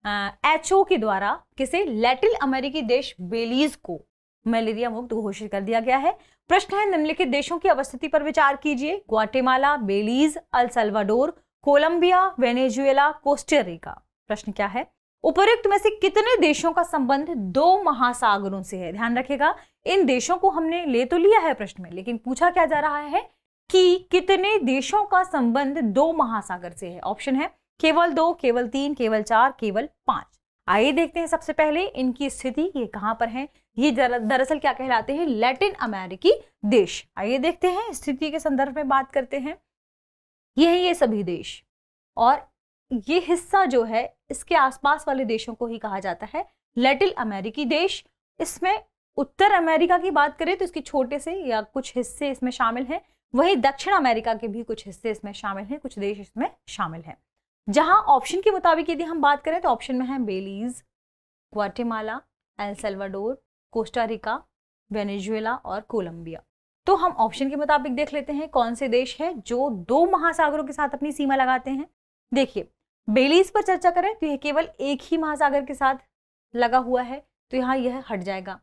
[SPEAKER 1] एचओ के द्वारा किसे लैटिन अमेरिकी देश बेलीज को मलेरिया मुक्त घोषित कर दिया गया है। प्रश्न है निम्नलिखित देशों की अवस्थिति पर विचार कीजिए। Guatemala, Belize, El Salvador, Colombia, Venezuela, Costa Rica. प्रश्न क्या है? उपर्युक्त में से कितने देशों का संबंध दो महासागरों से है? ध्यान रखिएगा, इन देशों को हमने ले तो लिया है प्रश्न में, लेकिन पूछा क्या जा रहा है कि कितने देशों का संबंध दो महासागर से है। ऑप्शन है केवल 2, केवल 3, केवल 4, केवल 5। आइए देखते हैं सबसे पहले इनकी स्थिति, ये कहां पर है। ये दरअसल क्या कहलाते हैं? लैटिन अमेरिकी देश। आइए देखते हैं, स्थिति के संदर्भ में बात करते हैं। ये सभी देश और ये हिस्सा जो है इसके आसपास वाले देशों को ही कहा जाता है लैटिन अमेरिकी देश। इसमें उत्तर अमेरिका की बात करें तो इसके छोटे से या कुछ हिस्से इसमें शामिल हैं, वहीं दक्षिण अमेरिका के भी कुछ हिस्से इसमें शामिल हैं, कुछ देश इसमें शामिल हैं। जहां ऑप्शन के मुताबिक यदि हम बात करें तो ऑप्शन में है Belize, Guatemala, El Salvador, Costa Rica, Venezuela और कोलंबिया। तो हम ऑप्शन के मुताबिक देख लेते हैं कौन से देश है जो दो महासागरों के साथ अपनी सीमा लगाते हैं। देखिए, बेलीज पर चर्चा करें तो यह केवल एक ही महासागर के साथ लगा हुआ है, तो यहाँ यह हट जाएगा।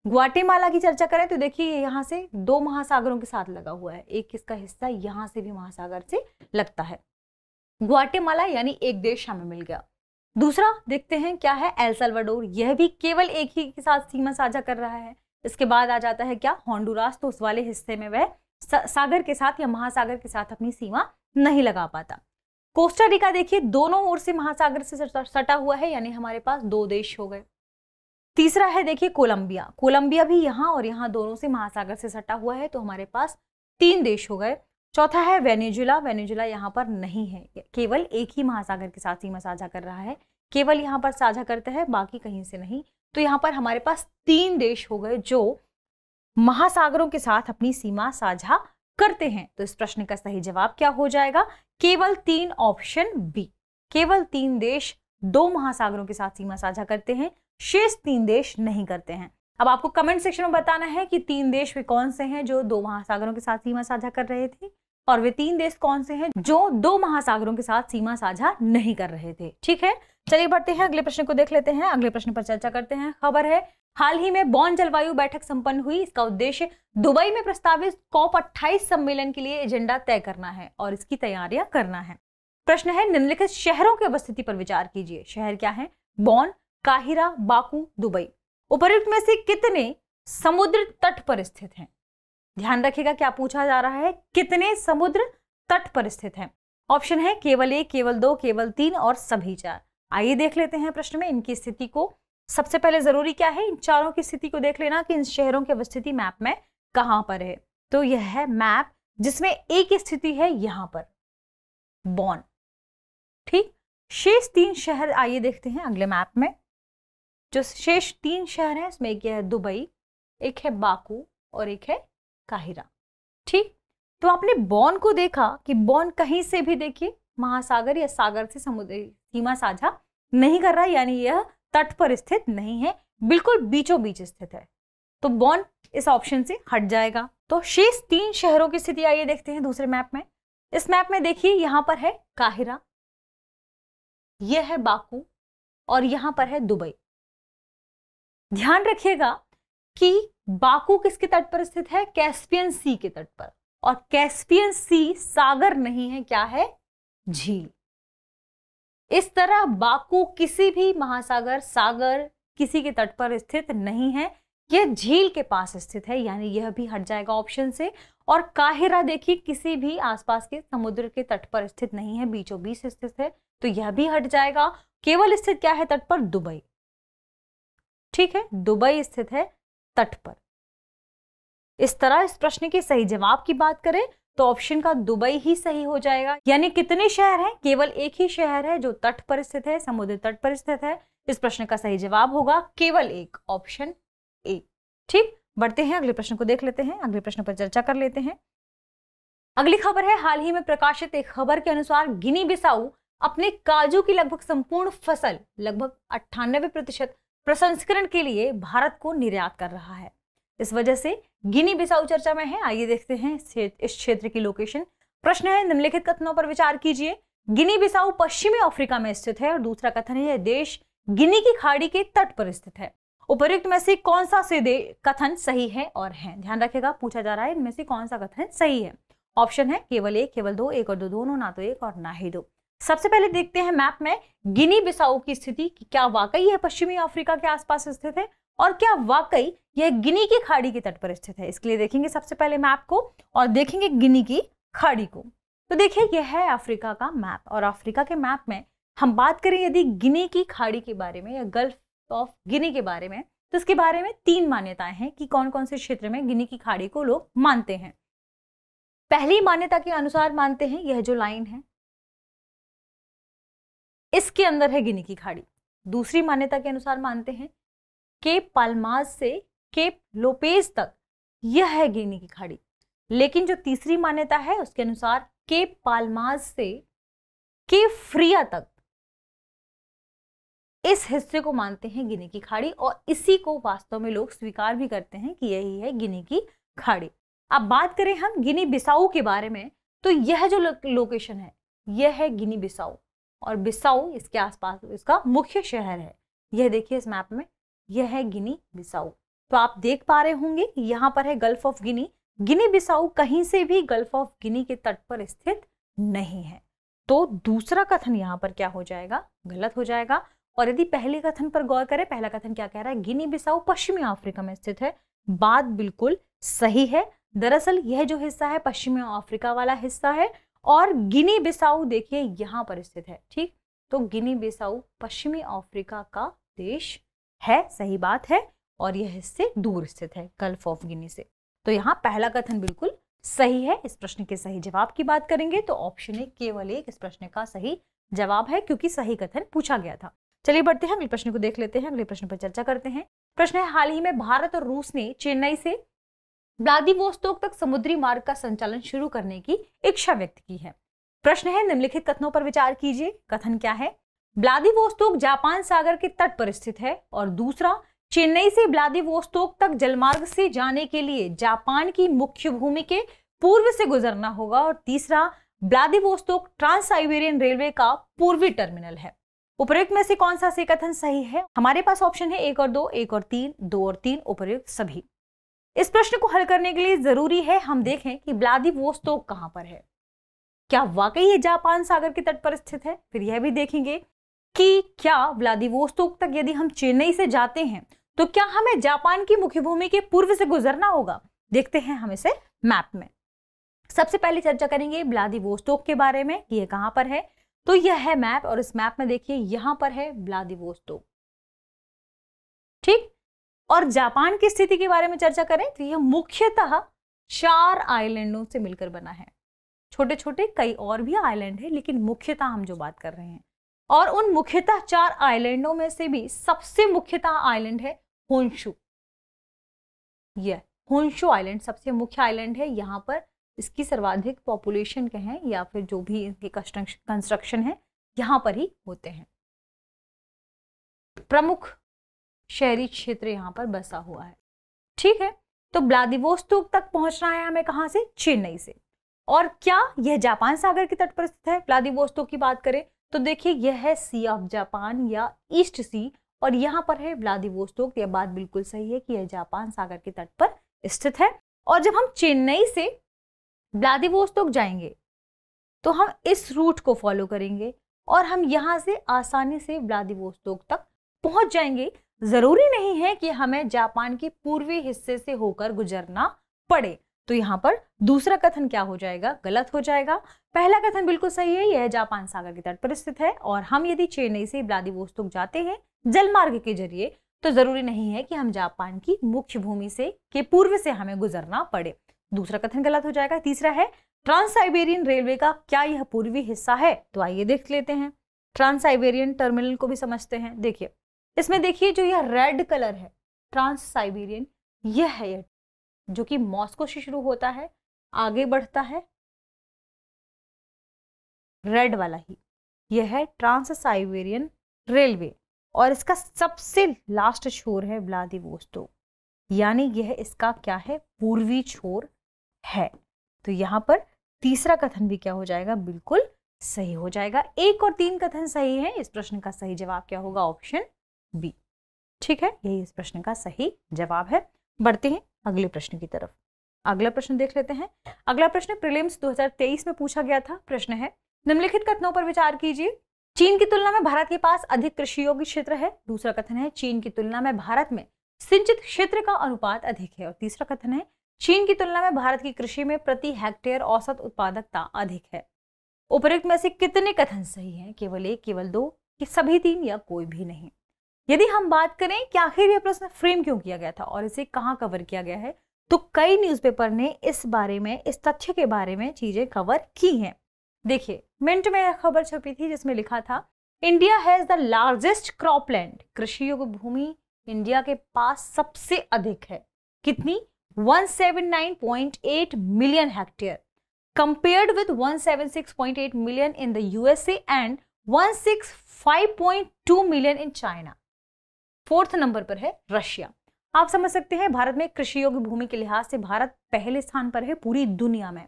[SPEAKER 1] ग्वाटेमाला की चर्चा करें तो देखिए यहाँ से दो महासागरों के साथ लगा हुआ है, एक इसका हिस्सा यहाँ से भी महासागर से लगता है। ग्वाटेमाला यानी एक शामिल हमें मिल गया। दूसरा देखते हैं क्या है, एल सल्वाडोर, यह भी केवल एक ही के साथ सीमा साझा कर रहा है। इसके बाद आ जाता है क्या, होंडुरास, तो उस वाले हिस्से में वह सागर के साथ या महासागर के साथ अपनी सीमा नहीं लगा पाता। कोस्टारिका देखिए दोनों ओर से महासागर से सटा हुआ है, यानी हमारे पास दो देश हो गए। तीसरा है देखिए कोलंबिया, कोलंबिया भी यहाँ और यहाँ दोनों से महासागर से सटा हुआ है, तो हमारे पास 3 देश हो गए। चौथा है वेनेजुएला, वेनेजुएला यहाँ पर नहीं है, केवल एक ही महासागर के साथ सीमा साझा कर रहा है, केवल यहाँ पर साझा करता है, बाकी कहीं से नहीं। तो यहाँ पर हमारे पास 3 देश हो गए जो महासागरों के साथ अपनी सीमा साझा करते हैं। तो इस प्रश्न का सही जवाब क्या हो जाएगा? केवल 3, ऑप्शन बी। केवल 3 देश दो महासागरों के साथ सीमा साझा करते हैं, शेष 3 देश नहीं करते हैं। अब आपको कमेंट सेक्शन में बताना है कि 3 देश वे कौन से हैं जो दो महासागरों के साथ सीमा साझा कर रहे थे, और वे 3 देश कौन से हैं जो दो महासागरों के साथ सीमा साझा नहीं कर रहे थे। ठीक है, चलिए बढ़ते हैं, अगले प्रश्न को देख लेते हैं। अगले प्रश्न पर चर्चा करते हैं। खबर है, हाल ही में बॉन जलवायु बैठक संपन्न हुई। इसका उद्देश्य दुबई में प्रस्तावित COP28 सम्मेलन के लिए एजेंडा तय करना है और इसकी तैयारियां करना है। प्रश्न है, निम्नलिखित शहरों की अवस्थिति पर विचार कीजिए। शहर क्या है? बॉन, काहिरा, बाकू, दुबई। उपर्युक्त में से कितने समुद्र तट पर स्थित हैं? ध्यान रखिएगा क्या पूछा जा रहा है, कितने समुद्र तट पर स्थित हैं। ऑप्शन है केवल 1, केवल 2, केवल 3 और सभी 4। आइए देख लेते हैं प्रश्न में इनकी स्थिति को। सबसे पहले जरूरी क्या है, इन चारों की स्थिति को देख लेना कि इन शहरों की अवस्थिति मैप में कहां पर है। तो यह है मैप जिसमें एक स्थिति है यहां पर, बॉन। ठीक, शेष 3 शहर आइए देखते हैं अगले मैप में। जो शेष 3 शहर हैं इसमें एक है दुबई, एक है बाकू और एक है काहिरा। ठीक, तो आपने बॉन को देखा कि बॉन कहीं से भी देखिए महासागर या सागर से समुद्र सीमा साझा नहीं कर रहा, यानी यह तट पर स्थित नहीं है, बिल्कुल बीचों बीच स्थित है। तो बॉन इस ऑप्शन से हट जाएगा। तो शेष 3 शहरों की स्थिति आइए देखते हैं दूसरे मैप में। इस मैप में देखिए यहां पर है काहिरा, यह है बाकू और यहां पर है दुबई। ध्यान रखिएगा कि बाकू किसके तट पर स्थित है? कैस्पियन सी के तट पर, और कैस्पियन सी सागर नहीं है, क्या है? झील। इस तरह बाकू किसी भी महासागर, सागर किसी के तट पर स्थित नहीं है, यह झील के पास स्थित है, यानी यह भी हट जाएगा ऑप्शन से। और काहिरा देखिए किसी भी आसपास के समुद्र के तट पर स्थित नहीं है, बीचों बीच स्थित है, तो यह भी हट जाएगा। केवल स्थित क्या है तट पर? दुबई। ठीक है, दुबई स्थित है तट पर। इस तरह इस प्रश्न के सही जवाब की बात करें तो ऑप्शन का दुबई ही सही हो जाएगा। यानी कितने शहर हैं? केवल एक ही शहर है जो तट पर स्थित है, समुद्र तट पर स्थित है। इस प्रश्न का सही जवाब होगा केवल एक, ऑप्शन ए। ठीक, बढ़ते हैं अगले प्रश्न को देख लेते हैं, अगले प्रश्न पर चर्चा कर लेते हैं। अगली खबर है, हाल ही में प्रकाशित एक खबर के अनुसार गिनी बिसाऊ अपने काजू की लगभग संपूर्ण फसल, लगभग 98% प्रसंस्करण के लिए भारत को निर्यात कर रहा है। इस वजह से गिनी बिसाऊ चर्चा में है। आइए देखते हैं इस क्षेत्र की लोकेशन। प्रश्न है, निम्नलिखित कथनों पर विचार कीजिए। गिनी बिसाऊ पश्चिमी अफ्रीका में स्थित है, और दूसरा कथन है यह देश गिनी की खाड़ी के तट पर स्थित है। उपर्युक्त में से कौन सा कथन सही है और है? ध्यान रखिएगा, पूछा जा रहा है इनमें से कौन सा कथन सही है। ऑप्शन है केवल एक, केवल दो, एक और दो दोनों, ना तो एक और ना ही दो। सबसे पहले देखते हैं मैप में गिनी बिसाऊ की स्थिति, क्या वाकई यह पश्चिमी अफ्रीका के आसपास स्थित है और क्या वाकई यह गिनी की खाड़ी के तट पर स्थित है। इसके लिए देखेंगे सबसे पहले मैप को और देखेंगे गिनी की खाड़ी को। तो देखिए यह है अफ्रीका का मैप और अफ्रीका के मैप में हम बात करें यदि गिनी की खाड़ी के बारे में या गल्फ ऑफ गिनी के बारे में, तो इसके बारे में 3 मान्यताएं हैं कि कौन कौन से क्षेत्र में गिनी की खाड़ी को लोग मानते हैं। पहली मान्यता के अनुसार मानते हैं यह जो लाइन है इसके अंदर है गिनी की खाड़ी। दूसरी मान्यता के अनुसार मानते हैं केप पाल्माज से केप लोपेज तक यह है गिनी की खाड़ी। लेकिन जो तीसरी मान्यता है उसके अनुसार केप पाल्माज से केप फ्रिया तक इस हिस्से को मानते हैं गिनी की खाड़ी और इसी को वास्तव में लोग स्वीकार भी करते हैं कि यही है गिनी की खाड़ी। अब बात करें हम गिनी बिसाऊ के बारे में, तो यह जो लोकेशन है यह है गिनी बिसाऊ और बिसाऊ इसके आसपास इसका मुख्य शहर है। यह देखिए इस मैप में यह है गिनी बिसाऊ। तो आप देख पा रहे होंगे यहाँ पर है गल्फ ऑफ गिनी। गिनी बिसाऊ कहीं से भी गल्फ ऑफ गिनी के तट पर स्थित नहीं है। तो दूसरा कथन यहाँ पर क्या हो जाएगा? गलत हो जाएगा। और यदि पहले कथन पर गौर करें, पहला कथन क्या कह रहा है? गिनी बिसाऊ पश्चिमी अफ्रीका में स्थित है। बात बिल्कुल सही है। दरअसल यह जो हिस्सा है पश्चिमी अफ्रीका वाला हिस्सा है और गिनी बिसाऊ देखिए यहाँ पर स्थित है। ठीक, तो गिनी बिसाऊ पश्चिमी अफ्रीका का देश है, सही बात है, और यह इससे दूर स्थित है गल्फ ऑफ गिनी से। तो यहाँ पहला कथन बिल्कुल सही है। इस प्रश्न के सही जवाब की बात करेंगे तो ऑप्शन ए केवल एक इस प्रश्न का सही जवाब है, क्योंकि सही कथन पूछा गया था। चलिए बढ़ते हैं, अगले प्रश्न को देख लेते हैं। अगले प्रश्न पर चर्चा करते हैं। प्रश्न है, हाल ही में भारत और रूस ने चेन्नई से व्लादिवोस्तोक तक समुद्री मार्ग का संचालन शुरू करने की इच्छा व्यक्त की है। प्रश्न है, निम्नलिखित कथनों पर विचार कीजिए। कथन क्या है? व्लादिवोस्तोक जापान सागर के तट पर स्थित है और दूसरा, चेन्नई से व्लादिवोस्तोक तक जलमार्ग से जाने के लिए जापान की मुख्य भूमि के पूर्व से गुजरना होगा और तीसरा, व्लादिवोस्तोक ट्रांस साइबेरियन रेलवे का पूर्वी टर्मिनल है। उपर्युक्त में से कौन सा से कथन सही है? हमारे पास ऑप्शन है 1 और 2, 1 और 3, 2 और 3, उपर्युक्त सभी। इस प्रश्न को हल करने के लिए जरूरी है हम देखें कि व्लादिवोस्तोक कहां पर है। क्या वाकई ये जापान सागर के तट पर स्थित है? फिर यह भी देखेंगे कि क्या व्लादिवोस्तोक तक यदि हम चेन्नई से जाते हैं तो क्या हमें जापान की मुख्य भूमि के पूर्व से गुजरना होगा? देखते हैं हम इसे मैप में। सबसे पहले चर्चा करेंगे व्लादिवोस्तोक के बारे में कि ये कहां पर है। तो यह है मैप और इस मैप में देखिए यहां पर है व्लादिवोस्तोक। ठीक, और जापान की स्थिति के बारे में चर्चा करें तो यह मुख्यतः 4 आइलैंडों से मिलकर बना है। छोटे छोटे कई और भी आइलैंड है, लेकिन मुख्यतः हम जो बात कर रहे हैं, और उन मुख्यतः 4 आइलैंडों में से भी सबसे मुख्यतः आइलैंड है होन्शु। यह होन्शु आइलैंड सबसे मुख्य आइलैंड है। यहाँ पर इसकी सर्वाधिक पॉपुलेशन कहें या फिर जो भी इनके कंस्ट्रक्शन है यहाँ पर ही होते हैं। प्रमुख शहरी क्षेत्र यहाँ पर बसा हुआ है। ठीक है, तो व्लादिवोस्तोक तक पहुंचना है हमें कहां से? चेन्नई से। और क्या यह जापान सागर के तट पर स्थित है? व्लादिवोस्तोक की बात करें तो देखिए यह है सी ऑफ जापान या ईस्ट सी और यहाँ पर है व्लादिवोस्तोक। यह बात बिल्कुल सही है कि यह जापान सागर के तट पर स्थित है। और जब हम चेन्नई से व्लादिवोस्तोक जाएंगे तो हम इस रूट को फॉलो करेंगे और हम यहाँ से आसानी से व्लादिवोस्तोक तक पहुंच जाएंगे। जरूरी नहीं है कि हमें जापान के पूर्वी हिस्से से होकर गुजरना पड़े। तो यहाँ पर दूसरा कथन क्या हो जाएगा? गलत हो जाएगा। पहला कथन बिल्कुल सही है, यह जापान सागर के तट पर स्थित है और हम यदि चेन्नई से व्लादिवोस्तोक जाते हैं जलमार्ग के जरिए तो जरूरी नहीं है कि हम जापान की मुख्य भूमि से के पूर्व से हमें गुजरना पड़े। दूसरा कथन गलत हो जाएगा। तीसरा है, ट्रांस साइबेरियन रेलवे का क्या यह पूर्वी हिस्सा है? तो आइए देख लेते हैं, ट्रांस साइबेरियन टर्मिनल को भी समझते हैं। देखिए इसमें देखिए जो यह रेड कलर है ट्रांस साइबेरियन, यह है यह जो कि मॉस्को से शुरू होता है आगे बढ़ता है, रेड वाला ही यह है ट्रांस साइबेरियन रेलवे और इसका सबसे लास्ट छोर है व्लादिवोस्तोक, यानी यह इसका क्या है? पूर्वी छोर है। तो यहाँ पर तीसरा कथन भी क्या हो जाएगा? बिल्कुल सही हो जाएगा। 1 और 3 कथन सही है। इस प्रश्न का सही जवाब क्या होगा? Option B. ठीक है, यही इस प्रश्न का सही जवाब है। बढ़ते हैं अगले प्रश्न की तरफ। अगला प्रश्न देख लेते हैं। अगला प्रश्न प्रीलिम्स 2023 में पूछा गया था। प्रश्न है, निम्नलिखित कथनों पर विचार कीजिए। चीन की तुलना में भारत के पास अधिक कृषि योग्य क्षेत्र है। दूसरा कथन है, चीन की तुलना में भारत में सिंचित क्षेत्र का अनुपात अधिक है। और तीसरा कथन है, चीन की तुलना में भारत की कृषि में प्रति हेक्टेयर औसत उत्पादकता अधिक है। उपरोक्त में से कितने कथन सही हैं? केवल एक, केवल दो, कि सभी तीन, या कोई भी नहीं? यदि हम बात करें कि आखिर यह प्रश्न फ्रेम क्यों किया गया था और इसे कहां कवर किया गया है, तो कई न्यूज़पेपर ने इस बारे में, इस तथ्य के बारे में चीजें कवर की हैं। देखिए, मिंट में खबर छपी थी जिसमें लिखा था, India has the largest cropland. कृषि योग्य भूमि इंडिया के पास सबसे अधिक है। कितनी? 179.8 million hectare, compared with 176.8 million in the USA and 165.2 million in China। Fourth number पर है रशिया। आप समझ सकते हैं, भारत में कृषि योग्य भूमि के लिहाज से भारत पहले स्थान पर है पूरी दुनिया में।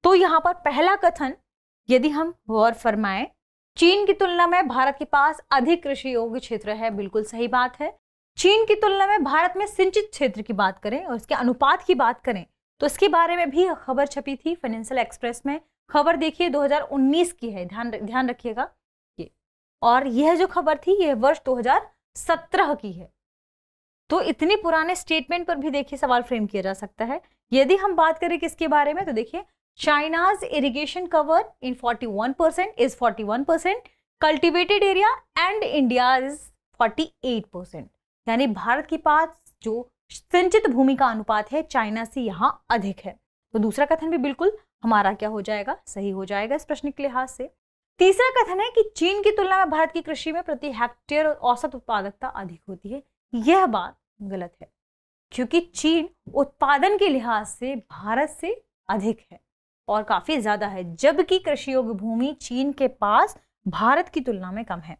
[SPEAKER 1] तो यहां पर पहला कथन यदि हम गौर फरमाएं, चीन की तुलना में भारत के पास अधिक कृषि योग्य क्षेत्र है, बिल्कुल सही बात है। चीन की तुलना में भारत में सिंचित क्षेत्र की बात करें और इसके अनुपात की बात करें तो इसके बारे में भी खबर छपी थी फाइनेंशियल एक्सप्रेस में। खबर देखिए 2019 की है, ध्यान रखिएगा ये। और यह जो खबर थी यह वर्ष 2017 की है। तो इतनी पुराने स्टेटमेंट पर भी देखिए सवाल फ्रेम किया जा सकता है। यदि हम बात करें किसके बारे में, तो देखिए, China's irrigation cover in 41% is 41%, cultivated area and India is 48%। यानी भारत के पास जो सिंचित भूमि का अनुपात है चाइना से यहां अधिक है। तो दूसरा कथन भी बिल्कुल हमारा क्या हो जाएगा, सही हो जाएगा इस प्रश्न के लिहाज से। तीसरा कथन है कि चीन की तुलना में भारत की कृषि में प्रति हेक्टेयर औसत उत्पादकता अधिक होती है। यह बात गलत है, क्योंकि चीन उत्पादन के लिहाज से भारत से अधिक है और काफी ज्यादा है, जबकि कृषि योग्य भूमि चीन के पास भारत की तुलना में कम है।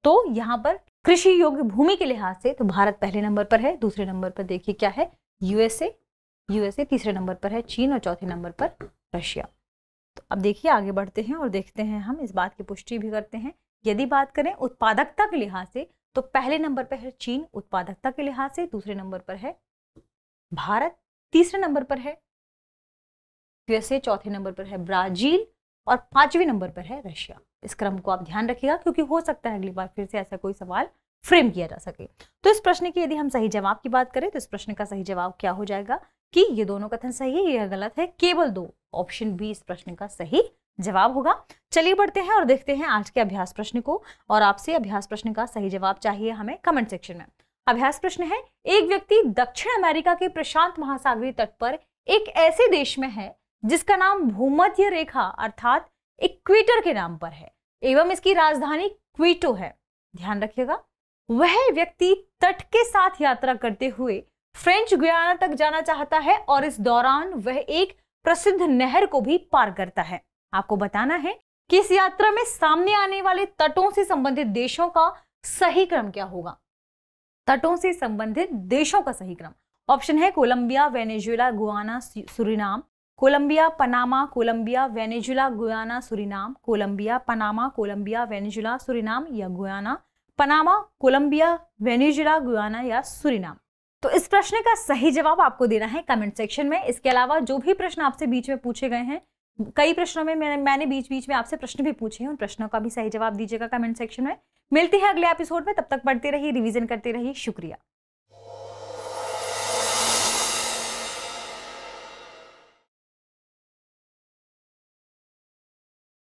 [SPEAKER 1] तो यहाँ पर कृषि योग्य भूमि के लिहाज से तो भारत पहले नंबर पर है। दूसरे नंबर पर देखिए क्या है, यूएसए, तीसरे नंबर पर है चीन और चौथे नंबर पर रशिया। तो अब देखिए आगे बढ़ते हैं और देखते हैं, हम इस बात की पुष्टि भी करते हैं। यदि बात करें उत्पादकता के लिहाज से तो पहले नंबर पर है चीन उत्पादकता के लिहाज से, दूसरे नंबर पर है भारत, तीसरे नंबर पर है यूएसए, चौथे नंबर पर है ब्राजील और पांचवें नंबर पर है रशिया। इस क्रम को आप ध्यान रखिएगा, क्योंकि हो सकता है अगली बार फिर से ऐसा कोई सवाल फ्रेम किया जा सके। तो इस प्रश्न की यदि हम सही जवाब की बात करें तो इस प्रश्न का सही जवाब क्या हो जाएगा कि ये दोनों कथन सही है, यह गलत है। केवल दो, ऑप्शन बी इस प्रश्न का सही जवाब होगा। चलिए बढ़ते हैं और देखते हैं आज के अभ्यास प्रश्न को। और आपसे अभ्यास प्रश्न का सही जवाब चाहिए हमें कमेंट सेक्शन में। अभ्यास प्रश्न है, एक व्यक्ति दक्षिण अमेरिका के प्रशांत महासागरीय तट पर एक ऐसे देश में है जिसका नाम भूमध्य रेखा अर्थात इक्वेटर के नाम पर है एवं इसकी राजधानी क्वीटो है। ध्यान रखिएगा, वह व्यक्ति तट के साथ यात्रा करते हुए फ्रेंच गुयाना तक जाना चाहता है और इस दौरान वह एक प्रसिद्ध नहर को भी पार करता है। आपको बताना है कि इस यात्रा में सामने आने वाले तटों से संबंधित देशों का सही क्रम क्या होगा। तटों से संबंधित देशों का सही क्रम ऑप्शन है Colombia, Venezuela, Guyana, Suriname, Colombia, Panama, Colombia, Venezuela, Guyana, Suriname, Colombia, Panama, Colombia, Venezuela, Suriname या Guyana, Panama, Colombia, Venezuela, Guyana या सुरिनाम। तो इस प्रश्न का सही जवाब आपको देना है कमेंट सेक्शन में। इसके अलावा जो भी प्रश्न आपसे बीच में पूछे गए हैं, कई प्रश्नों में मैंने बीच में आपसे प्रश्न भी पूछे हैं, उन प्रश्नों का भी सही जवाब दीजिएगा कमेंट सेक्शन में। मिलते हैं अगले एपिसोड में, तब तक पढ़ते रहिए, रिवीजन करते रहिए। शुक्रिया।